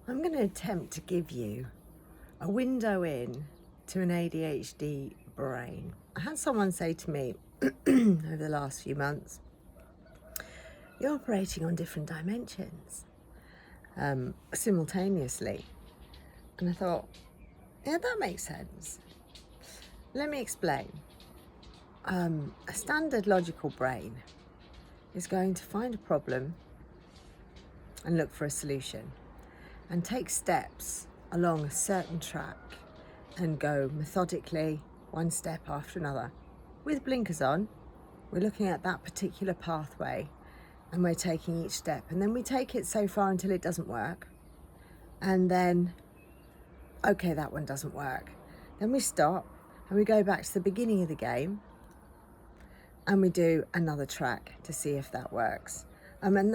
I'm going to attempt to give you a window in to an ADHD brain. I had someone say to me over the last few months, you're operating on different dimensions simultaneously. And I thought, yeah, that makes sense. Let me explain. A standard logical brain is going to find a problem and look for a solution and take steps along a certain track and go methodically, one step after another. With blinkers on, we're looking at that particular pathway and we're taking each step, and then we take it so far until it doesn't work, and then, okay, that one doesn't work. Then we stop and we go back to the beginning of the game and we do another track to see if that works. And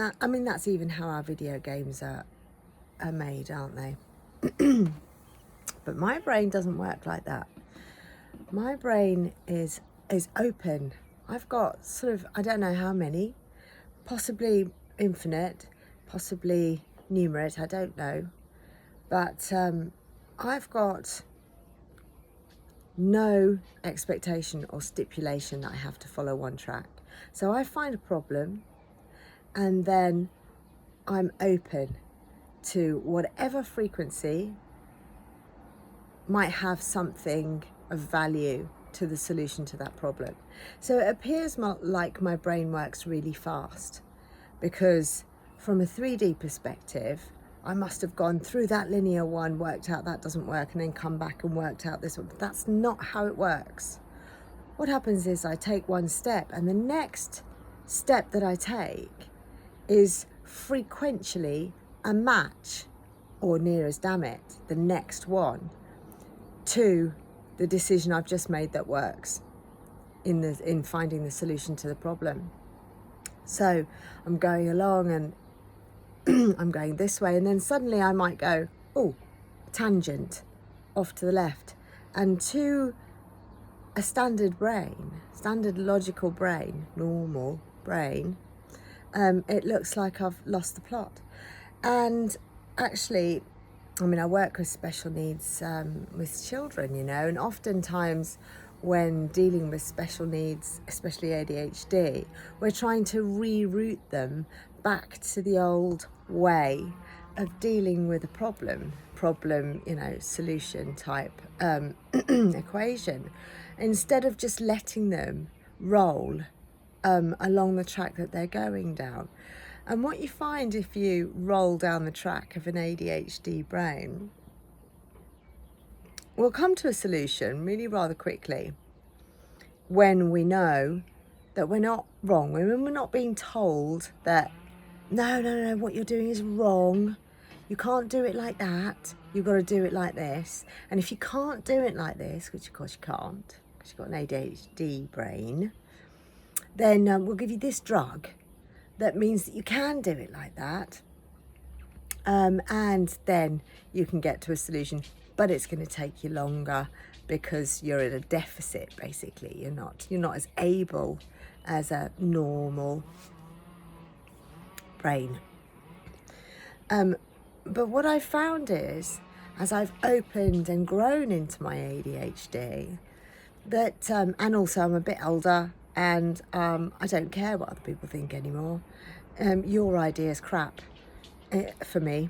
that's even how our video games are made, aren't they? But my brain doesn't work like that. My brain is open. I've got sort of, I don't know how many, possibly infinite, possibly numerate, I don't know. But I've got no expectation or stipulation that I have to follow one track. So I find a problem and then I'm open to whatever frequency might have something of value to the solution to that problem. So it appears like my brain works really fast, because from a 3D perspective, I must have gone through that linear one, worked out that doesn't work, and then come back and worked out this one. But that's not how it works. What happens is I take one step, and the next step that I take is frequentially a match, or near as damn it, the next one, to the decision I've just made that works in finding the solution to the problem. So I'm going along and I'm going this way, and then suddenly I might go, oh, tangent, off to the left. And to a standard brain, standard logical brain, normal brain, it looks like I've lost the plot. And actually, I work with special needs with children, and oftentimes when dealing with special needs, especially ADHD, we're trying to reroute them back to the old way of dealing with a problem, solution type equation, instead of just letting them roll along the track that they're going down. And what you find if you roll down the track of an ADHD brain, we'll come to a solution really rather quickly when we know that we're not wrong, when we're not being told that, no, what you're doing is wrong. You can't do it like that. You've got to do it like this. And if you can't do it like this, which of course you can't, because you've got an ADHD brain, then we'll give you this drug that means that you can do it like that, and then you can get to a solution, but it's going to take you longer because you're at a deficit. Basically, you're not as able as a normal brain. But what I found is, as I've opened and grown into my ADHD, that and also I'm a bit older, and I don't care what other people think anymore. Your idea's crap for me,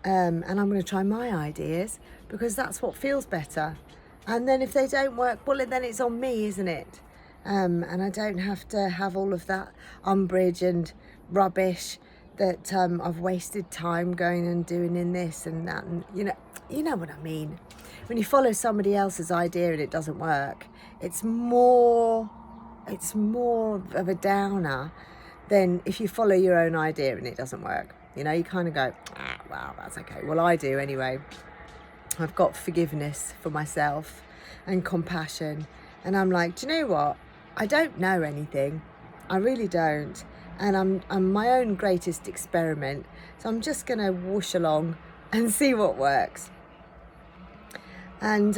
and I'm going to try my ideas because that's what feels better. And then if they don't work, well, then it's on me, isn't it? And I don't have to have all of that umbrage and rubbish that I've wasted time going and doing in this and that, and you know what I mean. When you follow somebody else's idea and it doesn't work, it's more of a downer than if you follow your own idea and it doesn't work. You kind of go, well, that's okay. Well, I do anyway. I've got forgiveness for myself and compassion, and I'm like, do you know what? I don't know anything. I really don't. And I'm my own greatest experiment. So I'm just going to whoosh along and see what works. And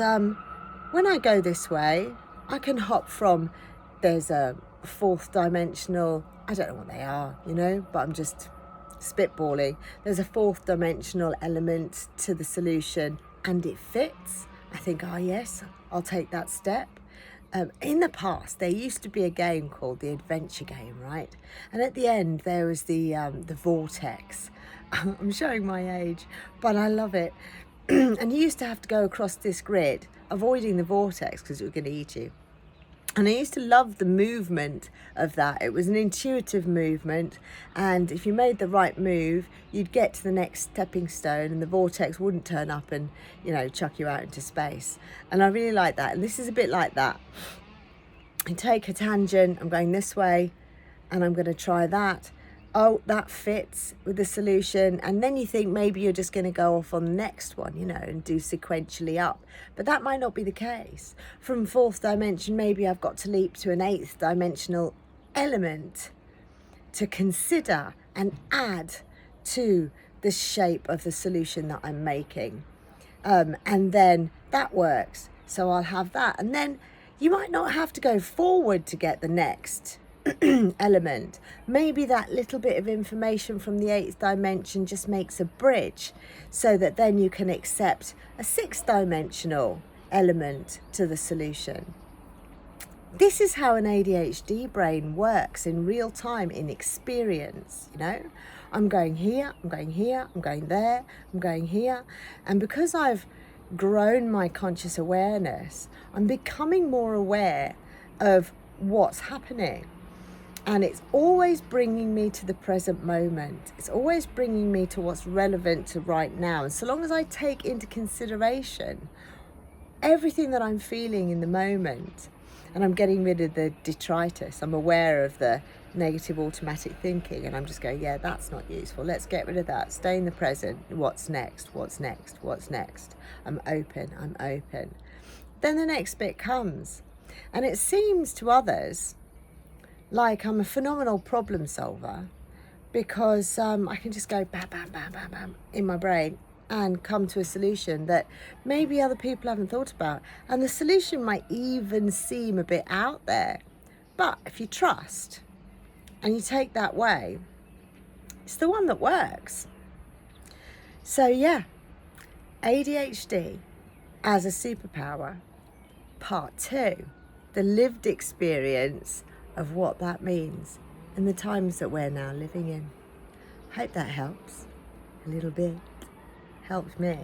when I go this way, I can hop from, there's a fourth dimensional, I don't know what they are, but I'm just spitballing, there's a fourth dimensional element to the solution and it fits, I think, oh yes, I'll take that step. In the past, there used to be a game called the adventure game, right? And at the end, there was the vortex. I'm showing my age, but I love it. And you used to have to go across this grid, avoiding the vortex because it was going to eat you. And I used to love the movement of that. It was an intuitive movement, and if you made the right move, you'd get to the next stepping stone and the vortex wouldn't turn up and, you know, chuck you out into space. And I really like that. And this is a bit like that. I take a tangent, I'm going this way, and I'm going to try that. Oh, that fits with the solution. And then you think maybe you're just going to go off on the next one, you know, and do sequentially up. But that might not be the case. From fourth dimension, maybe I've got to leap to an eighth dimensional element to consider and add to the shape of the solution that I'm making. And then that works. So I'll have that. And then you might not have to go forward to get the next element. Maybe that little bit of information from the eighth dimension just makes a bridge so that then you can accept a sixth dimensional element to the solution. This is how an ADHD brain works in real time, in experience, you know. I'm going here, I'm going here, I'm going there, I'm going here. And because I've grown my conscious awareness, I'm becoming more aware of what's happening. And it's always bringing me to the present moment. It's always bringing me to what's relevant to right now. And so long as I take into consideration everything that I'm feeling in the moment, and I'm getting rid of the detritus, I'm aware of the negative automatic thinking, and I'm just going, yeah, that's not useful. Let's get rid of that. Stay in the present. What's next? What's next? What's next? I'm open. I'm open. Then the next bit comes. And it seems to others like I'm a phenomenal problem solver because I can just go bam, bam, bam, bam, bam in my brain and come to a solution that maybe other people haven't thought about. And the solution might even seem a bit out there. But if you trust and you take that way, it's the one that works. So yeah, ADHD as a superpower, part 2, the lived experience of what that means in the times that we're now living in. Hope that helps a little bit. Helps me.